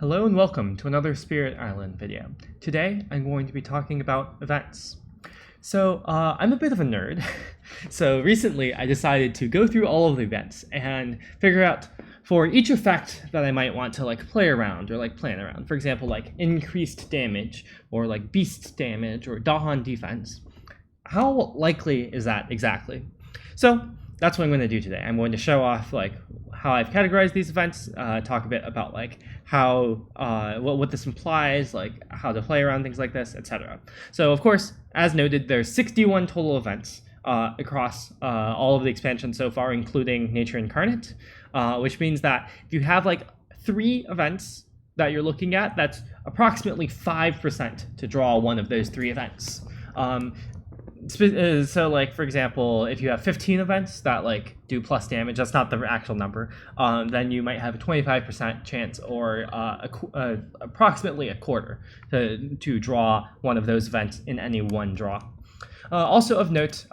Hello and welcome to another Spirit Island video. Today I'm going to be talking about events. So I'm a bit of a nerd, so recently I decided to go through all of the events and figure out for each effect that I might want to play around or plan around. For example, increased damage or beast damage or Dahan defense. How likely is that exactly? So that's what I'm going to do today. I'm going to show off how I've categorized these events, talk a bit about how what this implies, how to play around things like this, etc. So of course, as noted, there's 61 total events across all of the expansions so far, including Nature Incarnate, which means that if you have 3 events that you're looking at, that's approximately 5% to draw one of those 3 events. So for example, if you have 15 events that do plus damage, that's not the actual number, then you might have a 25% chance or approximately a quarter to draw one of those events in any one draw. Also of note,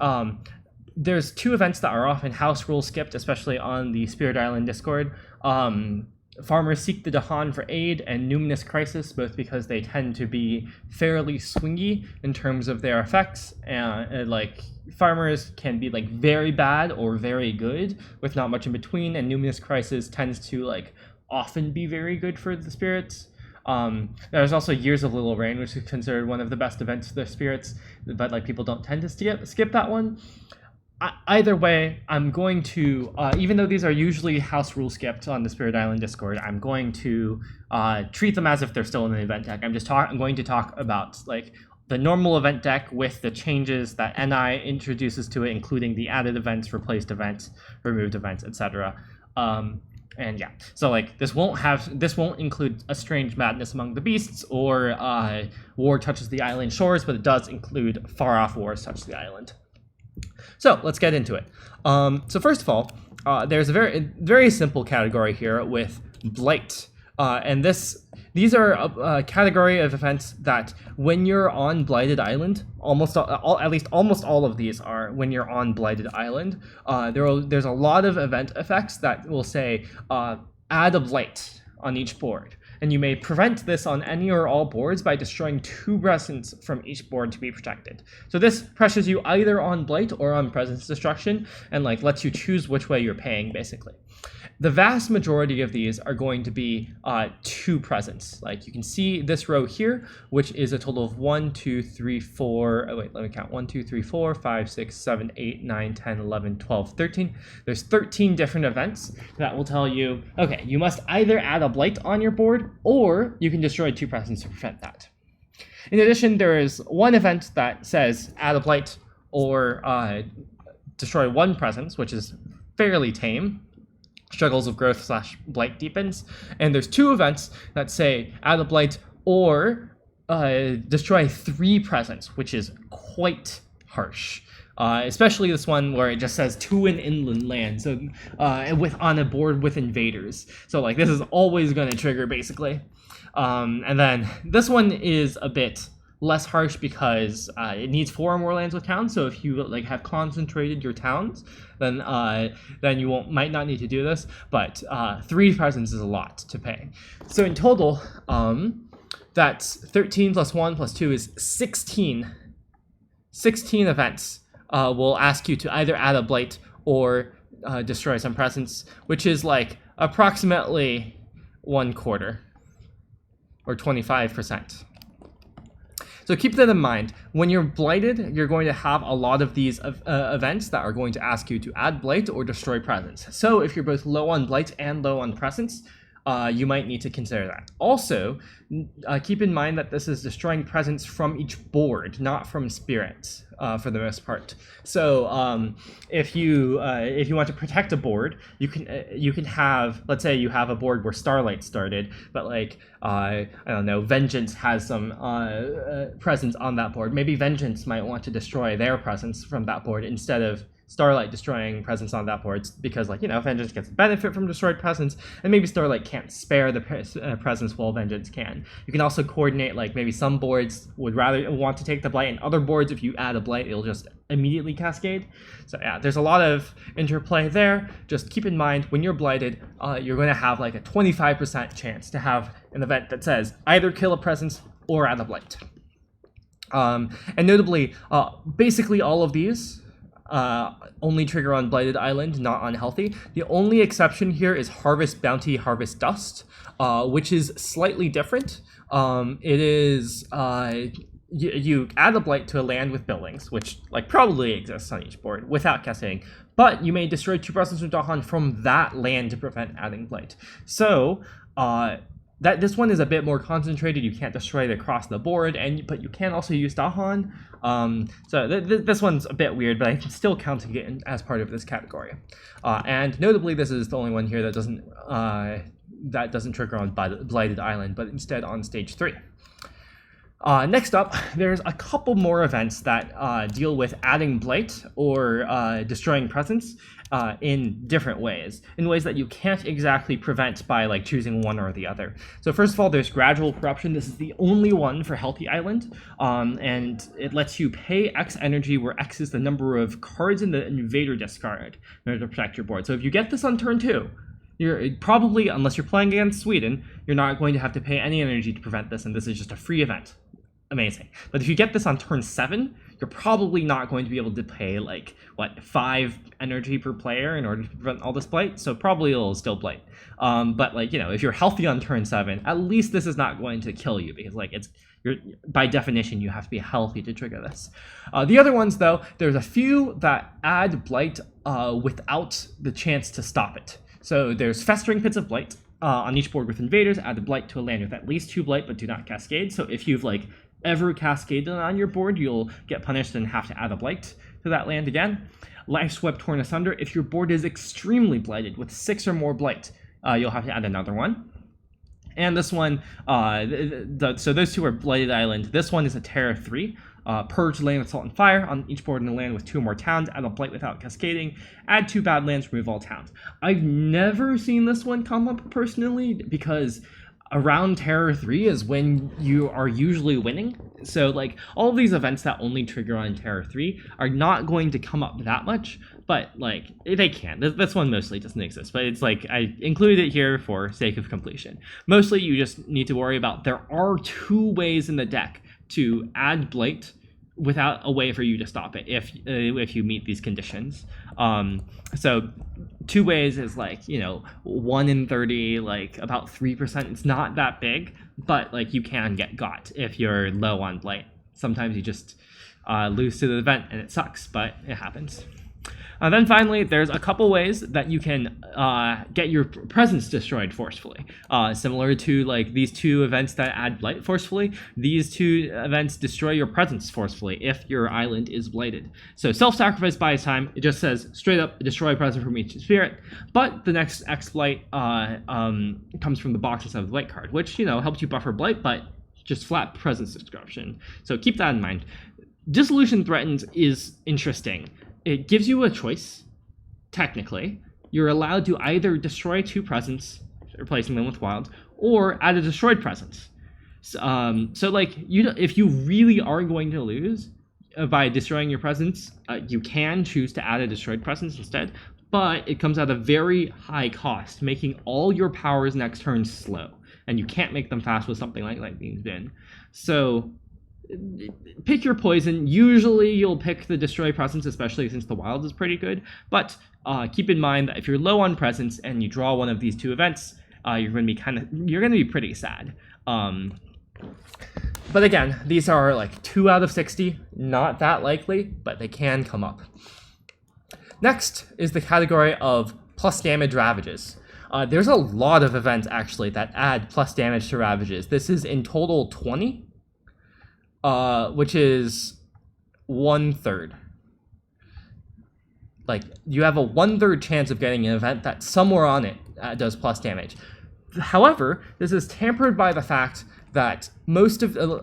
there's 2 events that are often house rule skipped, especially on the Spirit Island Discord. Farmers Seek the Dahan for Aid and Numinous Crisis, both because they tend to be fairly swingy in terms of their effects, and farmers can be very bad or very good with not much in between, and Numinous Crisis tends to often be very good for the spirits. There's also Years of Little Rain, which is considered one of the best events for the spirits, but people don't tend to skip that one. Either way, I'm going to, even though these are usually house rule skipped on the Spirit Island Discord, I'm going to treat them as if they're still in the event deck. I'm going to talk about the normal event deck with the changes that NI introduces to it, including the added events, replaced events, removed events, etc. And yeah, so this won't include A Strange Madness Among the Beasts or War Touches the Island Shores, but it does include Far Off Wars Touch the Island. So let's get into it. So first of all, there's a very simple category here with Blight, and these are a category of events that when you're on Blighted Island, almost all of these are when you're on Blighted Island. There's a lot of event effects that will say add a Blight on each board. And you may prevent this on any or all boards by destroying 2 presence from each board to be protected. So this pressures you either on Blight or on presence destruction, and lets you choose which way you're paying, basically. The vast majority of these are going to be 2 presence. You can see this row here, which is a total of 1, 2, 3, 4. Oh wait, let me count. 1, 2, 3, 4, 5, 6, 7, 8, 9, 10, 11, 12, 13. There's 13 different events that will tell you, okay, you must either add a Blight on your board, or you can destroy 2 presence to prevent that. In addition, there is one event that says add a Blight or destroy 1 presence, which is fairly tame. Struggles of Growth / Blight Deepens. And there's 2 events that say add a Blight or destroy 3 presence, which is quite harsh. Especially this one where it just says to an inland land, so on a board with invaders. So this is always going to trigger, basically. And then this one is a bit less harsh because it needs 4 or more lands with towns. So if you have concentrated your towns, then you might not need to do this. But 3 presence is a lot to pay. So in total, that's 13 plus 1 plus 2 is 16. 16 events will ask you to either add a Blight or destroy some presence, which is approximately 1/4 or 25%. So keep that in mind. When you're Blighted, you're going to have a lot of these events that are going to ask you to add Blight or destroy presence. So if you're both low on Blight and low on presence, you might need to consider that. Also, keep in mind that this is destroying presence from each board, not from spirits, for the most part. So if you want to protect a board, you can have, let's say you have a board where Starlight started, but I don't know, Vengeance has some presence on that board. Maybe Vengeance might want to destroy their presence from that board instead of Starlight destroying presence on that board because, like, you know, Vengeance gets benefit from destroyed presence, and maybe Starlight can't spare the presence while Vengeance can. You can also coordinate, like, maybe some boards would rather want to take the Blight, and other boards, if you add a Blight, it'll just immediately cascade. So yeah, there's a lot of interplay there. Just keep in mind, when you're blighted, you're going to have like a 25% chance to have an event that says either kill a presence or add a blight. And notably, basically all of these only trigger on Blighted Island, not on Healthy. The only exception here is Harvest Bounty, Harvest Dust, which is slightly different. It is you add a blight to a land with buildings, which like probably exists on each board without cascading, but you may destroy 2 presence with Dahan from that land to prevent adding blight. So that this one is a bit more concentrated. You can't destroy it across the board, but you can also use Dahan. So this one's a bit weird, but I can still count it as part of this category. And notably, this is the only one here that doesn't trigger on Blighted Island, but instead on stage 3. Next up, there's a couple more events that deal with adding blight or destroying presence in different ways, in ways that you can't exactly prevent by like choosing one or the other. So first of all, there's Gradual Corruption. This is the only one for Healthy Island, and it lets you pay X energy, where X is the number of cards in the invader discard in order to protect your board. So if you get this on turn 2, you're probably, unless you're playing against Sweden, you're not going to have to pay any energy to prevent this, and this is just a free event. Amazing. But if you get this on turn 7, you're probably not going to be able to pay, like, 5 energy per player in order to prevent all this blight, so probably it'll still blight. But, like, you know, if you're healthy on turn 7, at least this is not going to kill you, because, like, by definition, you have to be healthy to trigger this. The other ones, though, there's a few that add blight without the chance to stop it. So there's Festering Pits of Blight. On each board with invaders, add a blight to a land with at least 2 blight, but do not cascade. So if you've, like, ever cascaded on your board, you'll get punished and have to add a blight to that land again. Life Swept Torn Asunder. If your board is extremely blighted with 6 or more blight, you'll have to add another one. And this one, so those 2 are Blighted Island. This one is a Terror 3. Purge land with Salt and Fire. On each board in the land with 2 or more towns, add a blight without cascading. Add 2 bad lands, remove all towns. I've never seen this one come up personally, because around Terror 3 is when you are usually winning. So, like, all of these events that only trigger on Terror 3 are not going to come up that much, but, like, they can. This one mostly doesn't exist, but it's like, I included it here for sake of completion. Mostly, you just need to worry about, there are 2 ways in the deck to add blight without a way for you to stop it if you meet these conditions. So 2 ways is, like, you know, 1 in 30, like about 3%. It's not that big, but like you can get got if you're low on blight. Sometimes you just lose to the event and it sucks, but it happens. Then finally, there's a couple ways that you can get your presence destroyed forcefully. Similar to like these 2 events that add blight forcefully, these 2 events destroy your presence forcefully if your island is blighted. So self-sacrifice buys time. It just says straight up destroy presence from each spirit, but the next X blight comes from the boxes of the blight card, which, you know, helps you buffer blight, but just flat presence destruction. So keep that in mind. Dissolution Threatens is interesting. It gives you a choice, technically. You're allowed to either destroy 2 presence, replacing them with wild, or add a destroyed presence. So like, if you really are going to lose by destroying your presence, you can choose to add a destroyed presence instead, but it comes at a very high cost, making all your powers next turn slow, and you can't make them fast with something like Lightning's Bin. So pick your poison. Usually you'll pick the destroy presence, especially since the wild is pretty good, but keep in mind that if you're low on presence and you draw one of these 2 events, you're going to be pretty sad. But again, these are like 2 out of 60, not that likely, but they can come up. Next is the category of plus damage ravages. There's a lot of events actually that add plus damage to ravages. This is in total 20. Which is 1/3. Like, you have a 1/3 chance of getting an event that somewhere on it does plus damage. However, this is tempered by the fact that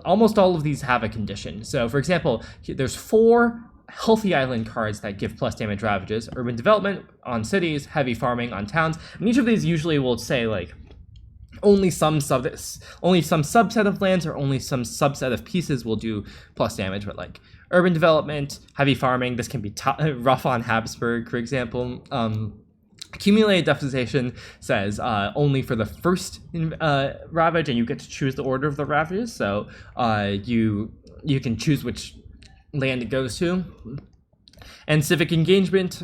almost all of these have a condition. So, for example, there's 4 healthy island cards that give plus damage ravages, urban development on cities, heavy farming on towns, and each of these usually will say like only some subset of lands or only some subset of pieces will do plus damage, but like urban development, heavy farming, this can be rough on Habsburg, for example. Accumulated devastation says only for the first ravage, and you get to choose the order of the ravages. So you can choose which land it goes to. And civic engagement,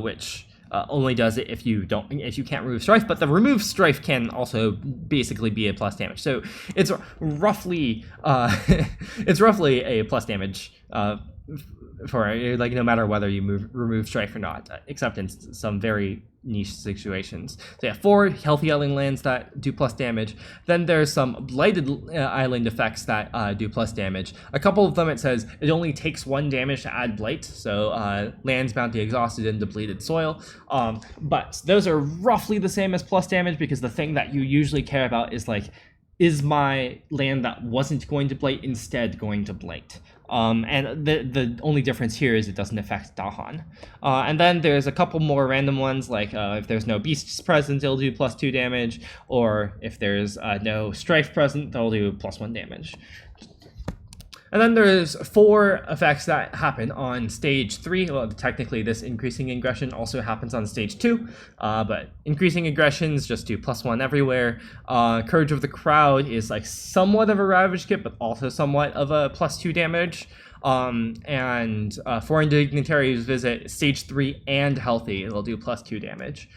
which only does it if you can't remove strife, but the remove strife can also basically be a plus damage. So it's roughly a plus damage for like no matter whether you remove strife or not, except in some very niche situations. So yeah, 4 healthy island lands that do plus damage. Then there's some blighted island effects that do plus damage. A couple of them, it says it only takes 1 damage to add blight, so lands bound to exhausted and depleted soil. But those are roughly the same as plus damage, because the thing that you usually care about is like, is my land that wasn't going to blight instead going to blight? And the only difference here is it doesn't affect Dahan. And then there's a couple more random ones, like if there's no beasts present, it'll do +2 damage, or if there's no strife present, they'll do +1 damage. And then there's 4 effects that happen on stage 3. Well, technically this increasing aggression also happens on stage 2, but increasing aggressions just do +1 everywhere. Courage of the Crowd is like somewhat of a ravage kit, but also somewhat of a +2 damage. And foreign dignitaries visit stage 3 and healthy, it'll do +2 damage.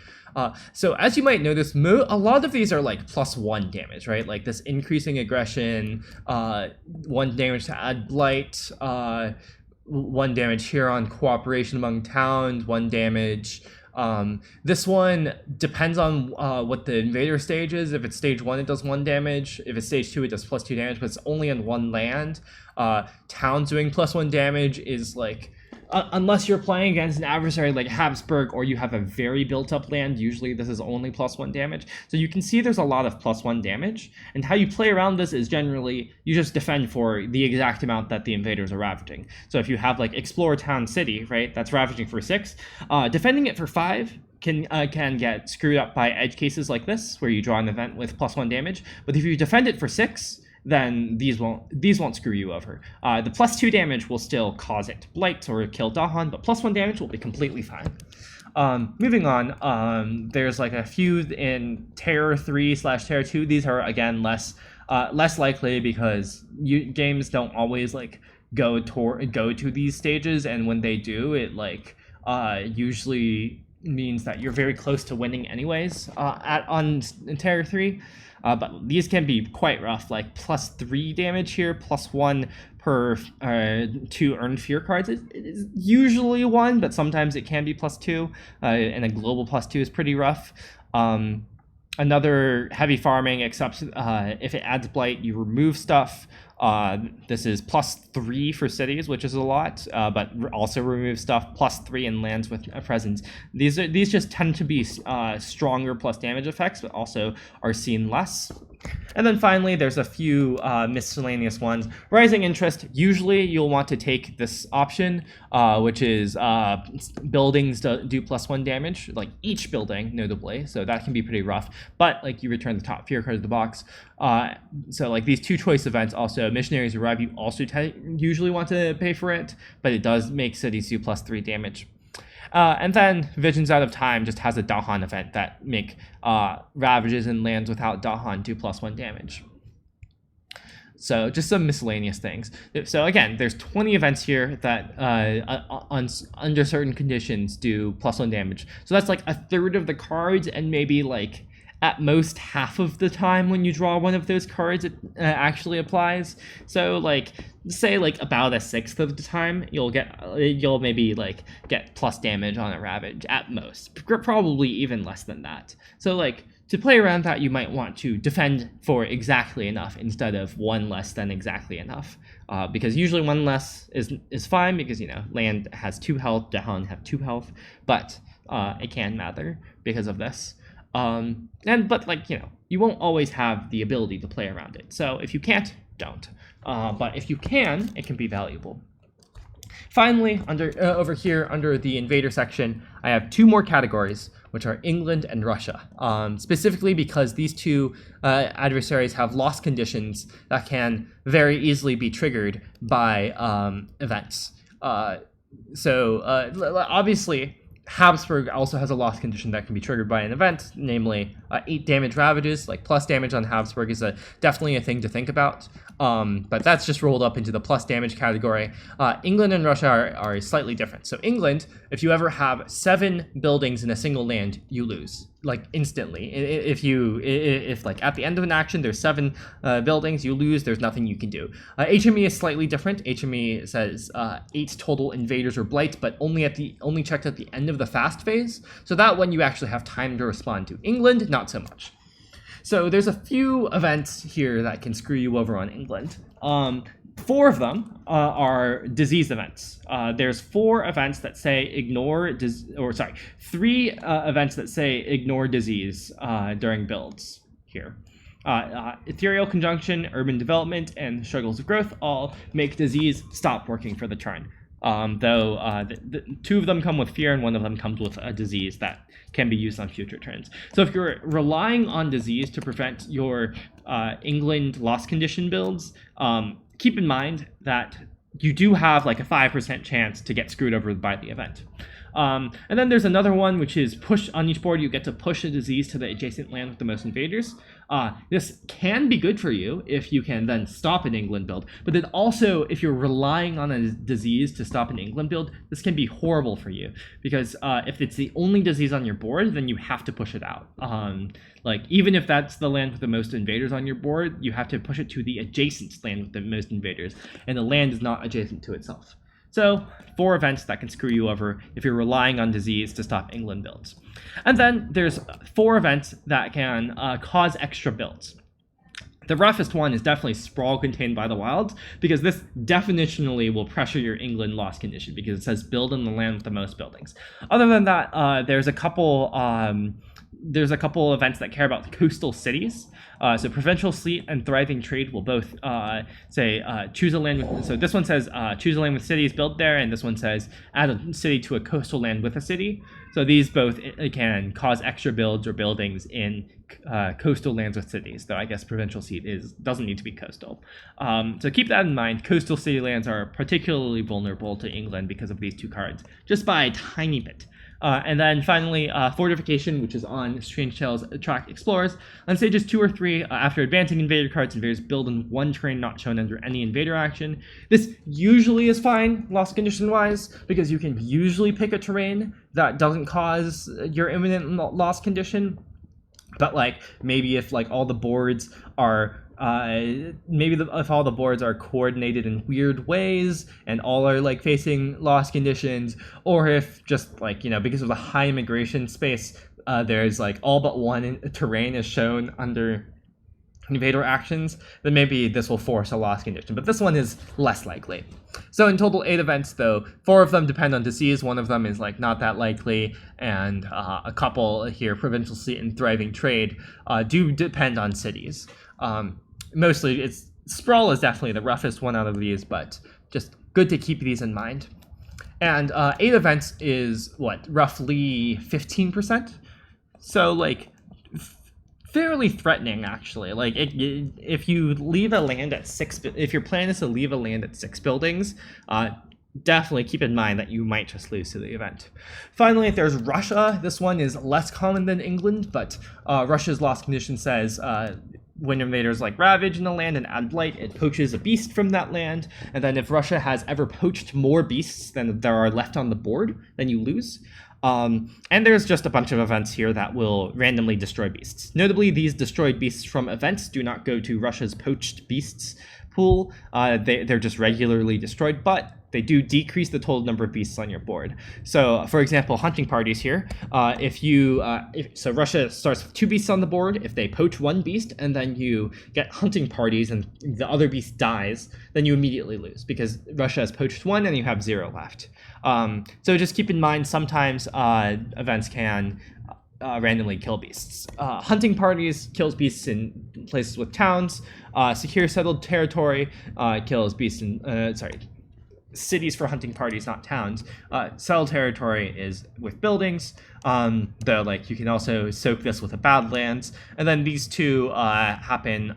So as you might notice, a lot of these are like +1 damage, right? Like this increasing aggression, 1 damage to add blight, 1 damage here on cooperation among towns, 1 damage. This one depends on what the invader stage is. If it's stage 1, it does 1 damage. If it's stage 2, it does +2 damage, but it's only on 1 land. Towns doing +1 damage is like, unless you're playing against an adversary like Habsburg, or you have a very built-up land, usually this is only +1 damage. So you can see there's a lot of +1 damage, and how you play around this is generally you just defend for the exact amount that the invaders are ravaging. So if you have like Explore Town City, right, that's ravaging for 6, defending it for 5 can get screwed up by edge cases like this, where you draw an event with +1 damage. But if you defend it for 6, then these won't screw you over. The +2 damage will still cause it to blight or kill Dahan, but +1 damage will be completely fine. Moving on, there's like a few in Terror 3/Terror 2. These are again less likely, because games don't always like go to these stages, and when they do, it like usually means that you're very close to winning anyways on Terror 3. But these can be quite rough, like +3 damage here, +1 per 2 earned fear cards. It is usually 1, but sometimes it can be +2, and a global +2 is pretty rough. Another heavy farming, except if it adds blight, you remove stuff. This is +3 for cities, which is a lot, but also remove stuff, +3 in lands with a presence. These just tend to be stronger plus damage effects, but also are seen less. And then finally, there's a few miscellaneous ones. Rising interest, usually you'll want to take this option, which is buildings do +1 damage, like each building, notably, so that can be pretty rough. But like you return the top fear card of the box. So like these 2 choice events, also missionaries arrive, you also usually want to pay for it, but it does make cities do +3 damage. And then Visions Out of Time just has a Dahan event that make ravages in lands without Dahan do +1 damage. So just some miscellaneous things. So again, there's 20 events here that under certain conditions do +1 damage. So that's like a third of the cards, and maybe like at most half of the time when you draw one of those cards, it actually applies. So like, say like about a sixth of the time, you'll maybe like get plus damage on a ravage at most, probably even less than that. So like, to play around that, you might want to defend for exactly enough instead of 1 less than exactly enough, because usually 1 less is fine, because you know land has 2 health, Dahan have 2 health, but it can matter because of this. But like, you know, you won't always have the ability to play around it. So if you can't, don't. But if you can, it can be valuable. Finally, over here under the invader section, I have two more categories, which are England and Russia, specifically because these two adversaries have loss conditions that can very easily be triggered by events. Obviously, Habsburg also has a loss condition that can be triggered by an event, namely 8 damage ravages. Like plus damage on Habsburg is definitely a thing to think about, but that's just rolled up into the plus damage category. England and Russia are slightly different. So England, if you ever have 7 buildings in a single land, you lose, like instantly. If like at the end of an action there's 7 buildings, you lose. There's nothing you can do. HME is slightly different. HME says 8 total invaders or blights, but only checked at the end of the fast phase. So that one you actually have time to respond to. England, not so much. So there's a few events here that can screw you over on England. 4 of them are disease events. There's 4 events that say 3 events that say ignore disease during builds here. Ethereal Conjunction, Urban Development, and Struggles of Growth all make disease stop working for the turn. Though 2 of them come with fear and 1 of them comes with a disease that can be used on future turns. So if you're relying on disease to prevent your England loss condition builds, keep in mind that you do have like a 5% chance to get screwed over by the event. And then there's another one, which is push on each board. You get to push a disease to the adjacent land with the most invaders. This can be good for you if you can then stop an England build. But then also, if you're relying on a disease to stop an England build, this can be horrible for you. Because if it's the only disease on your board, then you have to push it out. Like, even if that's the land with the most invaders on your board, you have to push it to the adjacent land with the most invaders. And the land is not adjacent to itself. So 4 events that can screw you over if you're relying on disease to stop England builds. And then there's 4 events that can cause extra builds. The roughest one is definitely Sprawl Contained by the Wilds, because this definitionally will pressure your England loss condition, because it says build in the land with the most buildings. Other than that, there's a couple events that care about coastal cities. So Provincial Fleet and Thriving Trade will both say choose a land with, so this one says choose a land with cities, build there, and this one says add a city to a coastal land with a city. So these both can cause extra builds or buildings in coastal lands with cities, though I guess Provincial Fleet doesn't need to be coastal. So keep that in mind. Coastal city lands are particularly vulnerable to England because of these 2 cards, just by a tiny bit. And then finally, Fortification, which is on Strange Tales Track Explorers. On stages 2 or 3, after advancing invader cards, invaders build in 1 terrain not shown under any invader action. This usually is fine, loss condition-wise, because you can usually pick a terrain that doesn't cause your imminent loss condition. But like maybe if like all the boards are if all the boards are coordinated in weird ways and all are like facing loss conditions, or if just like, you know, because of the high immigration space, there's like all but 1 terrain is shown under invader actions, then maybe this will force a loss condition, but this one is less likely. So in total 8 events though, 4 of them depend on disease, 1 of them is like not that likely, and a couple here, Provincial Fleet and Thriving Trade, do depend on cities. Mostly Sprawl is definitely the roughest one out of these, but just good to keep these in mind. And 8 events is roughly 15%. So like fairly threatening, actually. Like if you leave a land at 6, if your plan is to leave a land at 6 buildings, definitely keep in mind that you might just lose to the event. Finally, there's Russia. This one is less common than England, but Russia's loss condition says when invaders like ravage in the land and add blight, it poaches a beast from that land. And then if Russia has ever poached more beasts than there are left on the board, then you lose. And there's just a bunch of events here that will randomly destroy beasts. Notably, these destroyed beasts from events do not go to Russia's poached beasts pool. They're just regularly destroyed, but they do decrease the total number of beasts on your board. So, for example, hunting parties here. So Russia starts with 2 beasts on the board. If they poach 1 beast and then you get hunting parties and the other beast dies, then you immediately lose because Russia has poached 1 and you have 0 left. So just keep in mind sometimes events can randomly kill beasts. Hunting parties kills beasts in places with towns. Secure settled territory kills beasts in cities for hunting parties, not towns. Settled territory is with buildings, though like you can also soak this with a Badlands. And then these two happen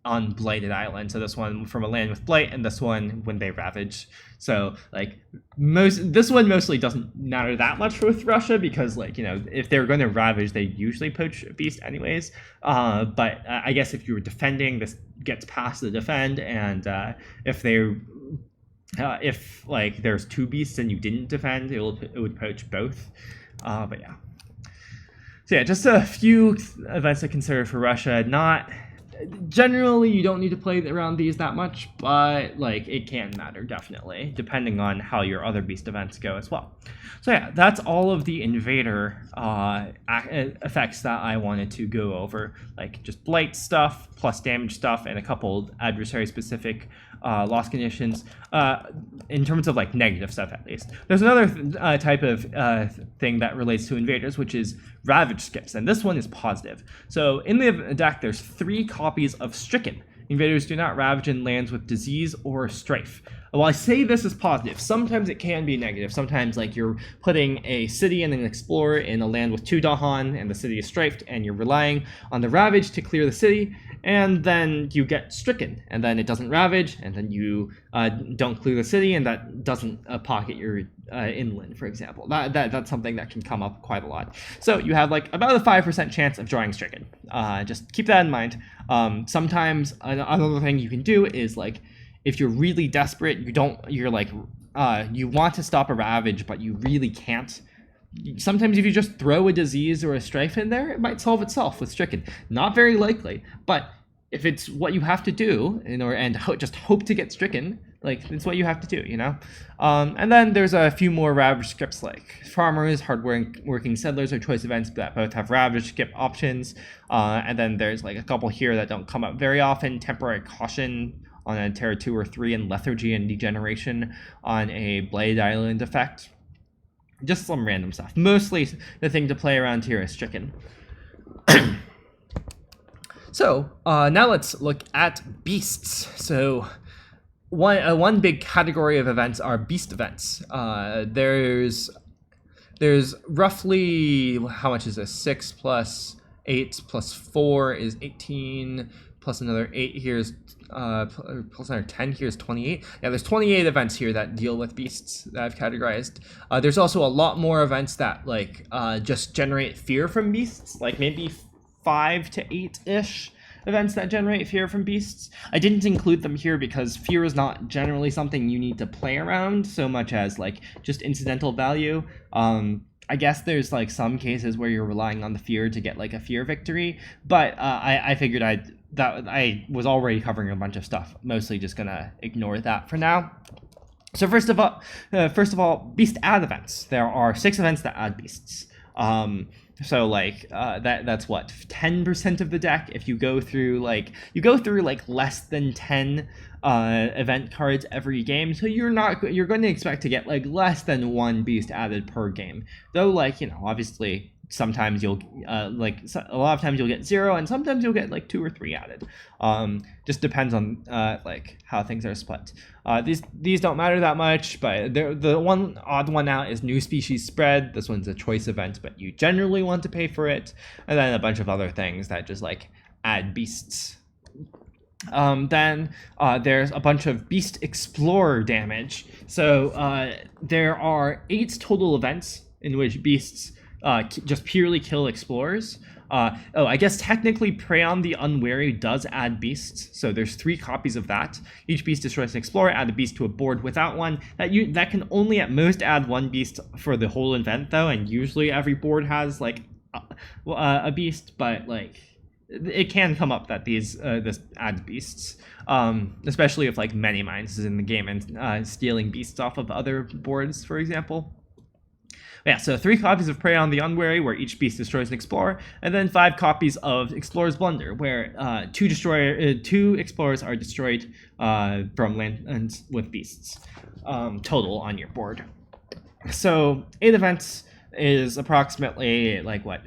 on blighted island. So this one from a land with blight, and this one when they ravage. So like this one mostly doesn't matter that much with Russia, because like, you know, if they're going to ravage, they usually poach a beast anyways. But I guess if you were defending, this gets past the defend, and if like there's two beasts and you didn't defend, it would poach both. But yeah. So yeah, just a few events to consider for Russia. Not generally, you don't need to play around these that much, but like it can matter definitely, depending on how your other beast events go as well. So yeah, that's all of the invader effects that I wanted to go over, like just blight stuff, plus damage stuff, and a couple adversary specific loss conditions, in terms of like negative stuff at least. There's another type of thing that relates to invaders, which is ravage skips, and this one is positive. So in the deck, there's 3 copies of Stricken. Invaders do not ravage in lands with disease or strife. While I say this is positive, sometimes it can be negative. Sometimes like you're putting a city and an explorer in a land with 2 Dahan, and the city is strifed, and you're relying on the ravage to clear the city, and then you get stricken, and then it doesn't ravage, and then you don't clear the city, and that doesn't pocket your inland, for example. That's something that can come up quite a lot. So you have like about a 5% chance of drawing stricken. Just keep that in mind. Sometimes another thing you can do is like, if you're really desperate, you want to stop a ravage, but you really can't. Sometimes if you just throw a disease or a strife in there, it might solve itself with Stricken. Not very likely, but if it's what you have to do just hope to get Stricken, like it's what you have to do, you know? And then there's a few more ravage skips, like farmers, hard-working settlers, or choice events that both have ravage skip options. And then there's like a couple here that don't come up very often. Temporary caution on a Terra 2 or 3, and lethargy and degeneration on a Blade Island effect. Just some random stuff. Mostly the thing to play around here is Stricken. So now let's look at beasts. So one big category of events are beast events. There's roughly, how much is this? 6 plus 8 plus 4 is 18, plus another 8 here is plus another 10 here is 28. Yeah, there's 28 events here that deal with beasts that I've categorized. There's also a lot more events that like just generate fear from beasts, like maybe 5 to 8-ish events that generate fear from beasts. I didn't include them here because fear is not generally something you need to play around so much as like just incidental value. I guess there's like some cases where you're relying on the fear to get like a fear victory, but I figured I was already covering a bunch of stuff. Mostly just gonna ignore that for now. So first of all, beast add events. There are 6 events that add beasts. So like that's what, 10% of the deck. If you go through like less than 10 event cards every game, so you're going to expect to get like less than 1 beast added per game. Though like, you know, obviously sometimes you'll a lot of times you'll get 0, and sometimes you'll get like 2 or 3 added. Just depends on like how things are split. These don't matter that much, but the one odd one out is new species spread. This one's a choice event, but you generally want to pay for it. And then a bunch of other things that just like add beasts. Then there's a bunch of Beast Explorer damage. So there are 8 total events in which beasts just purely kill explorers. I guess technically Prey on the Unwary does add beasts, so there's 3 copies of that. Each beast destroys an explorer, add a beast to a board without one. That can only at most add 1 beast for the whole event though, and usually every board has like a beast, but like it can come up that this adds beasts, especially if like Many Minds is in the game and stealing beasts off of other boards, for example. Yeah, so 3 copies of Prey on the Unwary, where each beast destroys an explorer, and then 5 copies of Explorer's Blunder, where 2 explorers are destroyed from lands with beasts total on your board. So 8 events is approximately like what,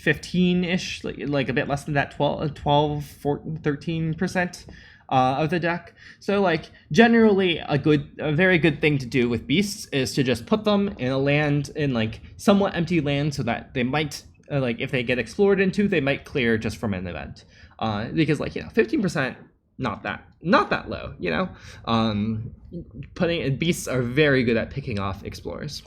15-ish, like a bit less than that, 12, 14, 13%. of the deck. So like generally a very good thing to do with beasts is to just put them in a land, in like somewhat empty land, so that they might like if they get explored into, they might clear just from an event. Because like 15%, not that low, putting beasts are very good at picking off explorers.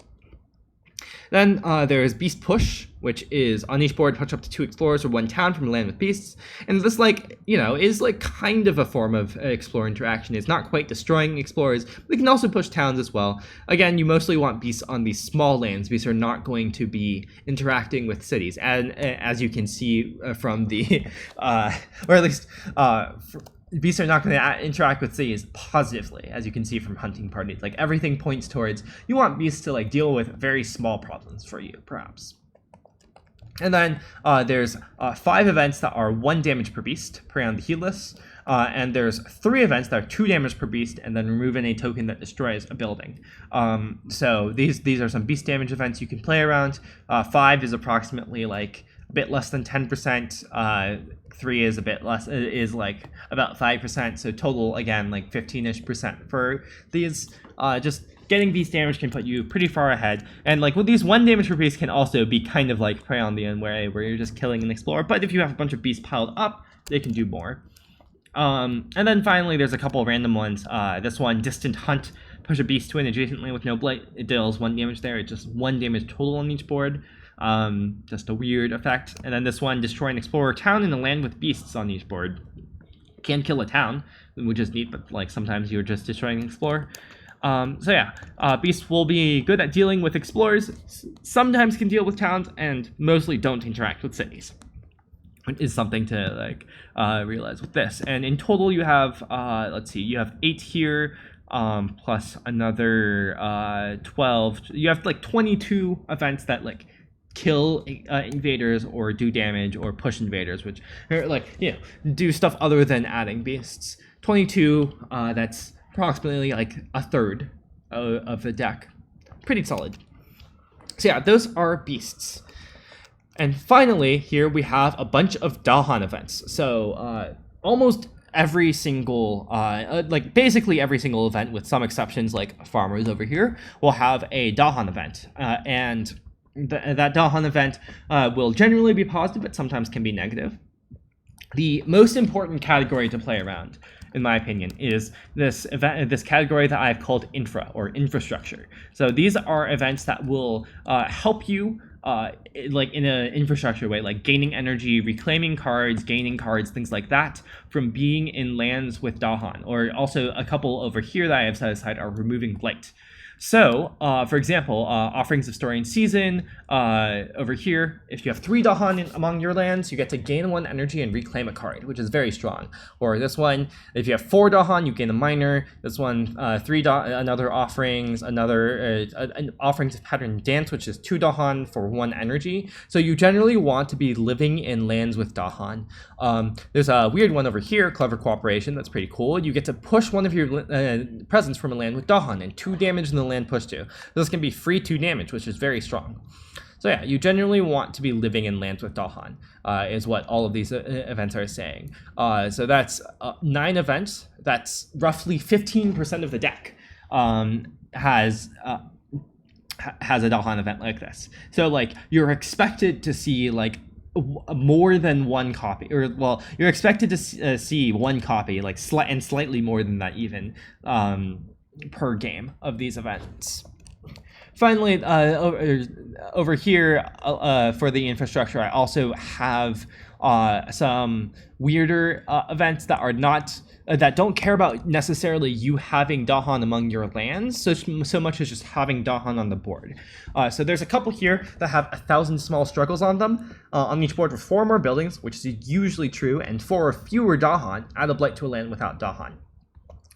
Then there's Beast Push, which is on each board push up to 2 explorers or 1 town from a land with beasts. And this is like kind of a form of explorer interaction. It's not quite destroying explorers, but it can also push towns as well. Again, you mostly want beasts on these small lands. Beasts are not going to be interacting with cities, and as you can see from the, or at least beasts are not going to interact with cities positively, as you can see from hunting parties. Like everything points towards you want beasts to like deal with very small problems for you, perhaps. And then there's 5 events that are 1 damage per beast, Prey on the Heedless. And there's 3 events that are 2 damage per beast, and then remove any token that destroys a building. So these are some beast damage events you can play around. 5 is approximately like a bit less than 10%. 3 is a bit less, is like about 5%. So total, again, like 15-ish% for these. Just getting beast damage can put you pretty far ahead. And like with these, 1 damage per beast can also be kind of like Prey on the End, where you're just killing an explorer. But if you have a bunch of beasts piled up, they can do more. And then finally, there's a couple of random ones. This one, Distant Hunt, push a beast to an adjacent land with no blight. It deals 1 damage there. It's just 1 damage total on each board. Just a weird effect. And then this one, destroy an explorer town in a land with beasts on each board. Can kill a town, which is neat, but like sometimes you're just destroying an explorer. So yeah, beasts will be good at dealing with explorers, sometimes can deal with towns, and mostly don't interact with cities. It is something to like realize with this. And in total you have, let's see, you have 8 here, plus another 12. You have like 22 events that like kill invaders or do damage or push invaders, which are like, do stuff other than adding beasts. 22, that's approximately like a third of the deck. Pretty solid. So yeah, those are beasts. And finally, here we have a bunch of Dahan events. So almost every single, like basically every single event, with some exceptions like farmers over here, will have a Dahan event. And that Dahan event will generally be positive, but sometimes can be negative. The most important category to play around, in my opinion, is this category that I've called infra, or infrastructure. So these are events that will help you like in an infrastructure way, like gaining energy, reclaiming cards, gaining cards, things like that, from being in lands with Dahan. Or also a couple over here that I have set aside are removing blight. So, for example, Offerings of Story and Season, over here, if you have 3 Dahan among your lands, you get to gain 1 energy and reclaim a card, which is very strong. Or this one, if you have 4 Dahan, you gain a minor. This one, 3 another Offerings, another an Offerings of Pattern Dance, which is 2 Dahan for 1 energy. So you generally want to be living in lands with Dahan. There's a weird one over here, Clever Cooperation, that's pretty cool. You get to push one of your presence from a land with Dahan, and 2 damage in the land push to. This can be free 2 damage, which is very strong. So yeah, you generally want to be living in lands with Dahan, is what all of these events are saying. So that's 9 events. That's roughly 15% of the deck has a Dahan event like this. So like you're expected to see like more than 1 copy, or well, you're expected to see 1 copy, like and slightly more than that even, per game of these events. Finally, over here for the infrastructure, I also have some weirder events that are not that don't care about necessarily you having Dahan among your lands so much as just having Dahan on the board. So there's a couple here that have 1,000 small struggles on them. On each board with 4 more buildings, which is usually true, and 4 or fewer Dahan, add a blight to a land without Dahan.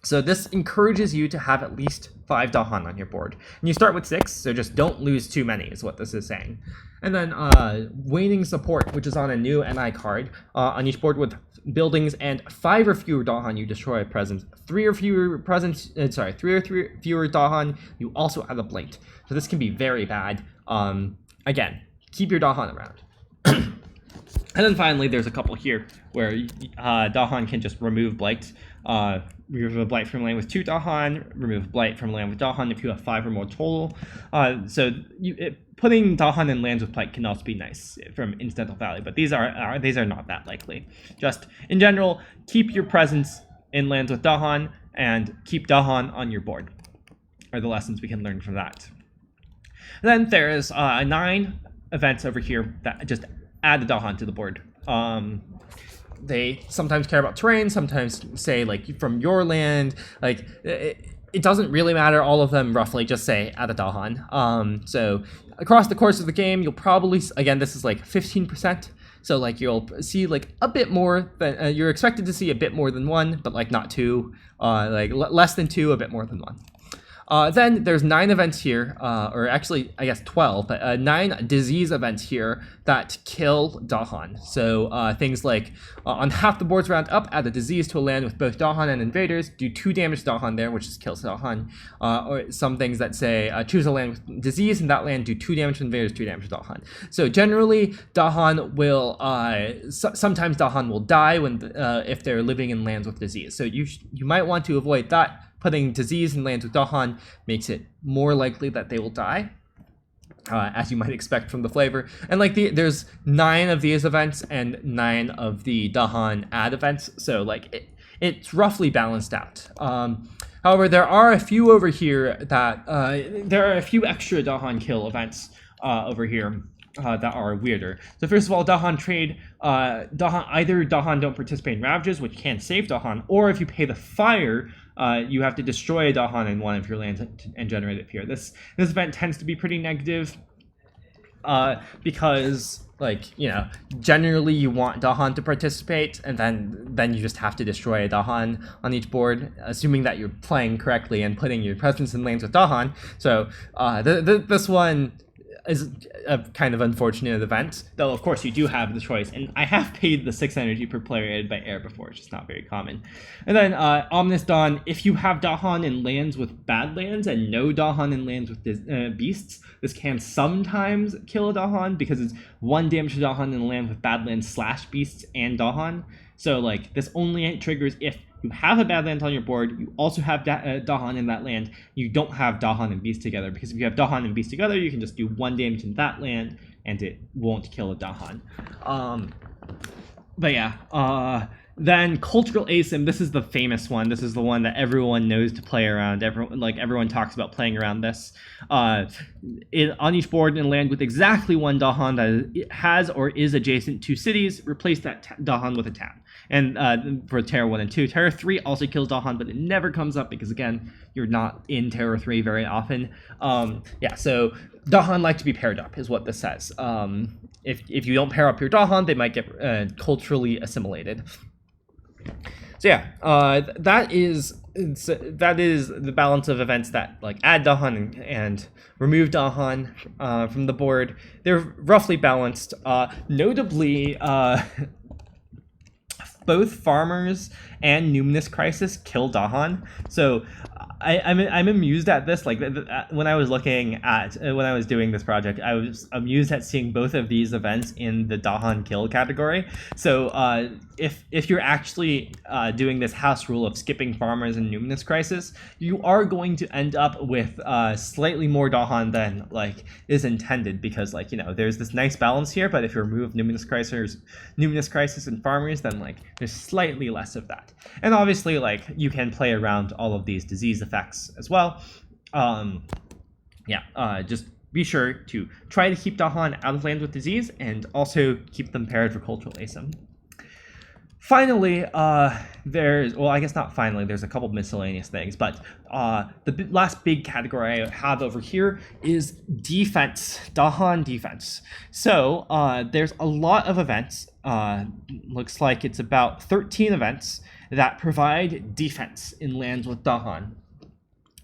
So this encourages you to have at least 5 Dahan on your board. And you start with 6, so just don't lose too many is what this is saying. And then Waning Support, which is on a new NI card. On each board with buildings and 5 or fewer Dahan, you destroy a presence. 3 or fewer fewer Dahan, you also add a blight. So this can be very bad. Again, keep your Dahan around. And then finally, there's a couple here where Dahan can just remove Blight. Remove a Blight from land with 2 Dahan, remove Blight from land with Dahan if you have 5 or more total. Putting Dahan in lands with Blight can also be nice from incidental value, but these are not that likely. Just in general, keep your presence in lands with Dahan and keep Dahan on your board, are the lessons we can learn from that. And then there's 9 events over here that just add the Dahan to the board. They sometimes care about terrain, sometimes say like from your land, like it doesn't really matter. All of them roughly just say add a Dahan. So across the course of the game, you'll probably, again, this is like 15%. So like you'll see like a bit more than, you're expected to see a bit more than 1, but like not 2, like less than 2, a bit more than 1. Then there's 9 events here, or actually, I guess 12, but 9 disease events here that kill Dahan. So things like on half the board's round up, add a disease to a land with both Dahan and invaders, do 2 damage to Dahan there, which just kills Dahan. Or some things that say choose a land with disease, and that land do 2 damage to invaders, 2 damage to Dahan. So generally, Dahan will, sometimes Dahan will die when if they're living in lands with disease. So you might want to avoid that. Putting disease in lands with Dahan makes it more likely that they will die, as you might expect from the flavor. And like there's 9 of these events and 9 of the Dahan add events, so like it's roughly balanced out. However, there are a few over here that there are a few extra Dahan kill events over here. That are weirder. So first of all, Dahan trade. Either Dahan don't participate in Ravages, which can save Dahan, or if you pay the fire, you have to destroy a Dahan in one of your lands and generate it here. This event tends to be pretty negative because, like, generally you want Dahan to participate, and then you just have to destroy a Dahan on each board, assuming that you're playing correctly and putting your presence in lands with Dahan. So this one is a kind of unfortunate event, though of course you do have the choice, and I have paid the 6 energy per player added by air before. It's just not very common. And then Ominous Dawn, if you have Dahan in lands with bad lands and no Dahan in lands with beasts, this can sometimes kill a Dahan because it's 1 damage to Dahan in a land with bad lands / beasts and Dahan. So like this only triggers if you have a bad land on your board, you also have Dahan in that land, you don't have Dahan and Beast together, because if you have Dahan and Beast together, you can just do 1 damage in that land, and it won't kill a Dahan. But yeah, then Cultural ASIM, this is the famous one. This is the one that everyone knows to play around. Everyone talks about playing around this. On each board in a land with exactly 1 Dahan that has or is adjacent to cities, replace that Dahan with a town. And for Terra 1 and 2, Terra 3 also kills Dahan, but it never comes up because, again, you're not in Terra 3 very often. Yeah, so Dahan like to be paired up, is what this says. If you don't pair up your Dahan, they might get culturally assimilated. So yeah, that is the balance of events that like add Dahan and remove Dahan from the board. They're roughly balanced. Notably, both Farmers and Numinous Crisis kill Dahan. So I'm amused at this. Like when I was looking at when I was doing this project, I was amused at seeing both of these events in the Dahan kill category. So if you're actually doing this house rule of skipping Farmers and Numinous Crisis, you are going to end up with slightly more Dahan than like is intended, because like there's this nice balance here, but if you remove Numinous Crisis and Farmers, then like there's slightly less of that. And obviously like you can play around all of these disease effects as well. Just be sure to try to keep Dahan out of land with disease, and also keep them paired for Cultural ASIM. Finally, there's a couple miscellaneous things, but the last big category I have over here is defense, Dahan defense. So there's a lot of events, looks like it's about 13 events that provide defense in lands with Dahan.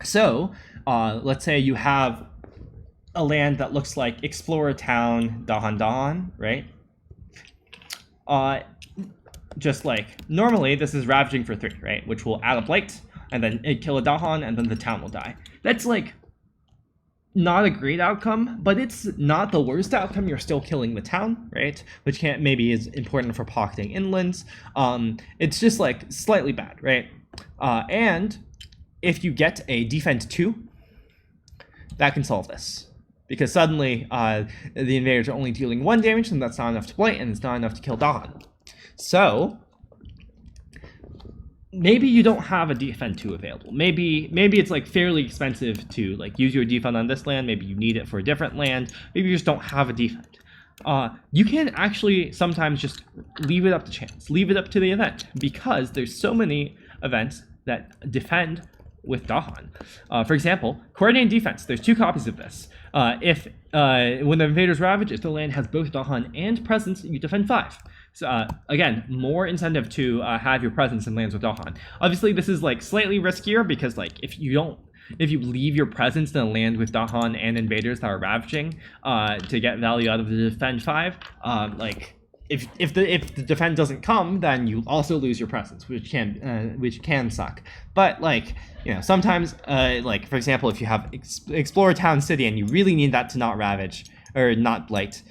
So let's say you have a land that looks like Explore a Town, Dahan, right? Just like normally this is Ravaging for 3, right? Which will add a Blight, and then it kill a Dahan, and then the town will die. That's like not a great outcome, but it's not the worst outcome. You're still killing the town, right? Which can't maybe is important for pocketing inlands. It's just like slightly bad, right? And if you get a defend 2, that can solve this. Because suddenly the invaders are only dealing 1 damage, and that's not enough to blight, and it's not enough to kill Dahan. So maybe you don't have a defend 2 available. Maybe it's like fairly expensive to like use your defend on this land. Maybe you need it for a different land. Maybe you just don't have a defend. You can actually sometimes just leave it up to chance, leave it up to the event, because there's so many events that defend with Dahan. For example, coordinated defense. There's 2 copies of this. If when the invaders ravage, if the land has both Dahan and presence, you defend 5. So again, more incentive to have your presence in lands with Dahan. Obviously, this is like slightly riskier because like if you leave your presence in a land with Dahan and invaders that are ravaging to get value out of the defend 5, like if the defend doesn't come, then you also lose your presence, which can suck. But like, you know, sometimes like for example, if you have explore town city and you really need that to not ravage or not blight,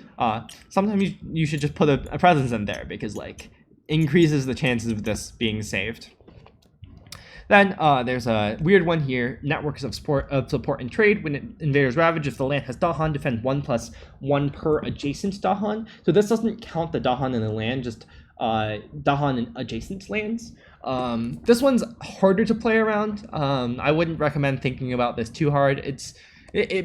sometimes you should just put a presence in there, because like increases the chances of this being saved. Then there's a weird one here: networks of support and trade. When invaders ravage, if the land has Dahan, defend 1+1 per adjacent Dahan. So this doesn't count the Dahan in the land, just Dahan in adjacent lands. This one's harder to play around. I wouldn't recommend thinking about this too hard.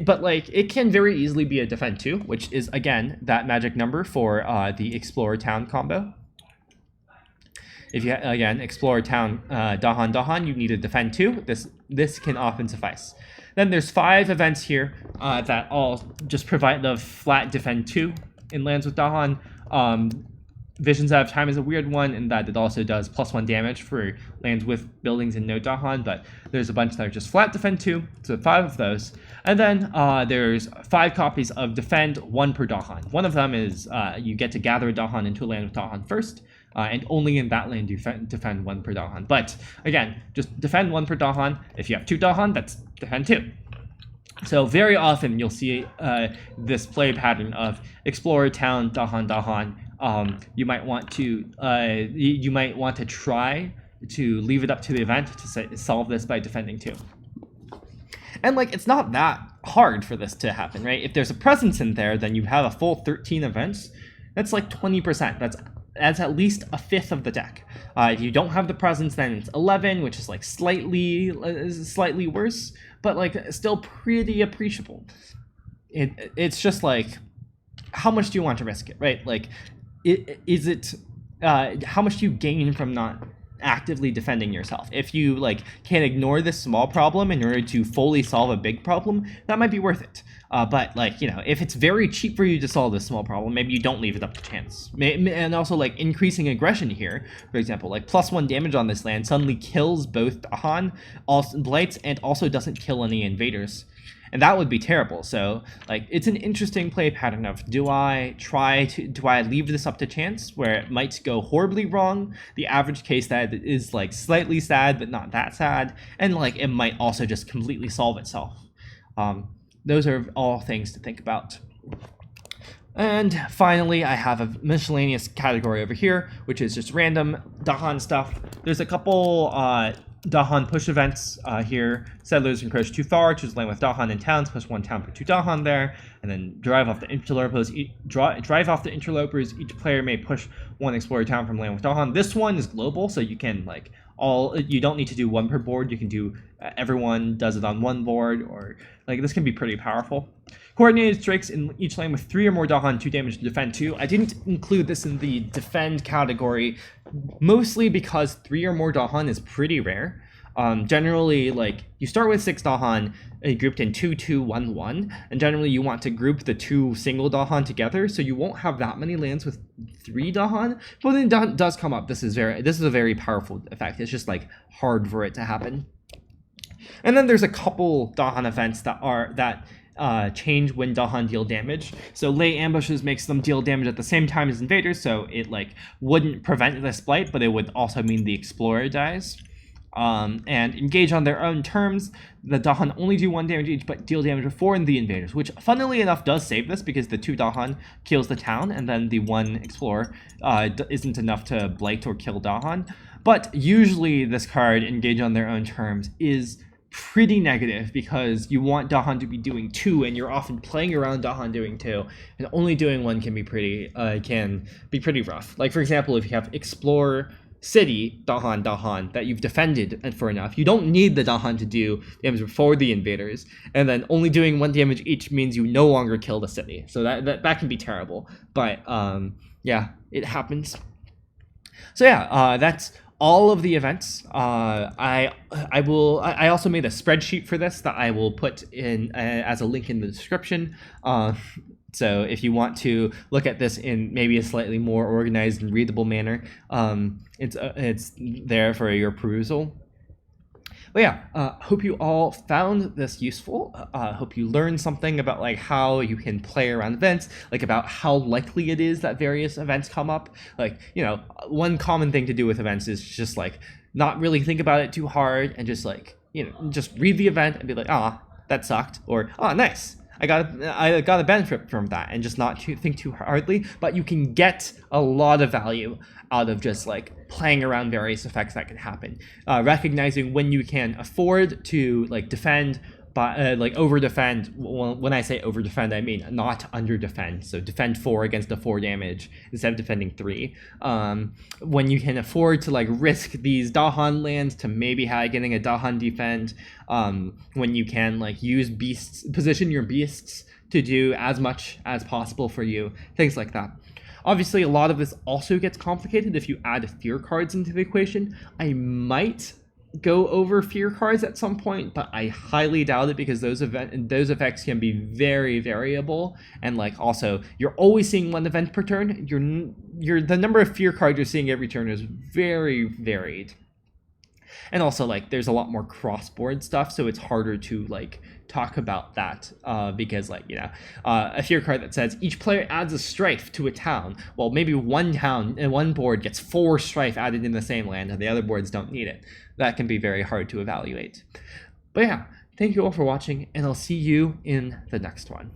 But like it can very easily be a defend 2, which is again that magic number for the Explorer Town combo. If you again Explorer Town Dahan, you need a defend 2. This can often suffice. Then there's 5 events here that all just provide the flat defend 2 in lands with Dahan. Visions Out of Time is a weird one in that it also does +1 damage for lands with buildings and no Dahan, but there's a bunch that are just flat defend 2, so 5 of those. And then there's 5 copies of defend 1 per Dahan. One of them is you get to gather a Dahan into a land with Dahan first, and only in that land do defend 1 per Dahan. But again, just defend 1 per Dahan. If you have 2 Dahan, that's defend 2. So very often you'll see this play pattern of Explorer Town Dahan. You might want to try to leave it up to the event to solve this by defending 2. And like it's not that hard for this to happen, right? If there's a presence in there, then you have a full 13 events. That's like 20%. That's at least a fifth of the deck. If you don't have the presence, then it's 11, which is like slightly worse, but like still pretty appreciable. It's just like, how much do you want to risk it, right? Like, how much do you gain from not actively defending yourself? If you like can ignore this small problem in order to fully solve a big problem, that might be worth it. But like, you know, if it's very cheap for you to solve this small problem, maybe you don't leave it up to chance. And also like increasing aggression here, for example, like +1 damage on this land suddenly kills both Dahan, also blights, and also doesn't kill any invaders. And that would be terrible. So like it's an interesting play pattern of, do I leave this up to chance where it might go horribly wrong? The average case that is like slightly sad but not that sad, and like it might also just completely solve itself. Those are all things to think about. And finally, I have a miscellaneous category over here, which is just random Dahan stuff. There's a couple Dahan push events here. Settlers encroach too far, choose land with Dahan and towns, push 1 town per 2 Dahan there, and then drive off the interlopers. Each player may push 1 explorer town from land with Dahan. This one is global, so you can like you don't need to do 1 per board. You can do everyone does it on 1 board, or like this can be pretty powerful. Coordinated strikes in each lane with 3 or more Dahan, 2 damage to defend 2. I didn't include this in the defend category, mostly because 3 or more Dahan is pretty rare. Generally, like you start with 6 Dahan grouped in 2, 2, 1, 1, and generally you want to group the 2 single Dahan together, so you won't have that many lands with 3 Dahan. But then it does come up. This is a very powerful effect. It's just like hard for it to happen. And then there's a couple Dahan events that change when Dahan deal damage. So lay ambushes makes them deal damage at the same time as invaders, so it like wouldn't prevent this blight, but it would also mean the explorer dies. and engage on their own terms. The Dahan only do 1 damage each, but deal damage before the invaders, which funnily enough does save this because the 2 Dahan kills the town, and then the 1 explorer isn't enough to blight or kill Dahan. But usually this card, engage on their own terms, is pretty negative because you want Dahan to be doing 2, and you're often playing around Dahan doing 2, and only doing 1 can be pretty rough. Like for example, if you have Explore City Dahan that you've defended for enough, you don't need the Dahan to do damage before the invaders, and then only doing 1 damage each means you no longer kill the city. So that can be terrible. But yeah, it happens. So yeah, that's all of the events. I also made a spreadsheet for this that I will put in as a link in the description. So if you want to look at this in maybe a slightly more organized and readable manner, it's there for your perusal. But yeah, hope you all found this useful. Hope you learned something about like how you can play around events, like about how likely it is that various events come up. Like, you know, one common thing to do with events is just like not really think about it too hard and just like, you know, just read the event and be like, ah, that sucked, or ah, nice, I got a benefit from that, and just not think too hardly. But you can get a lot of value out of just like playing around various effects that can happen, recognizing when you can afford to like defend, but like over defend. Well, when I say over defend, I mean not under defend. So defend 4 against a 4 damage instead of defending 3. When you can afford to like risk these Dahan lands to maybe getting a Dahan defend. When you can like use beasts, position your beasts to do as much as possible for you, things like that. Obviously, a lot of this also gets complicated if you add fear cards into the equation. I might go over fear cards at some point, but I highly doubt it because those effects can be very variable, and like also you're always seeing 1 event per turn. The number of fear cards you're seeing every turn is very varied. And also, like, there's a lot more cross-board stuff, so it's harder to, like, talk about that because, like, you know, a fear card that says each player adds a strife to a town. Well, maybe one town and one board gets 4 strife added in the same land, and the other boards don't need it. That can be very hard to evaluate. But yeah, thank you all for watching, and I'll see you in the next one.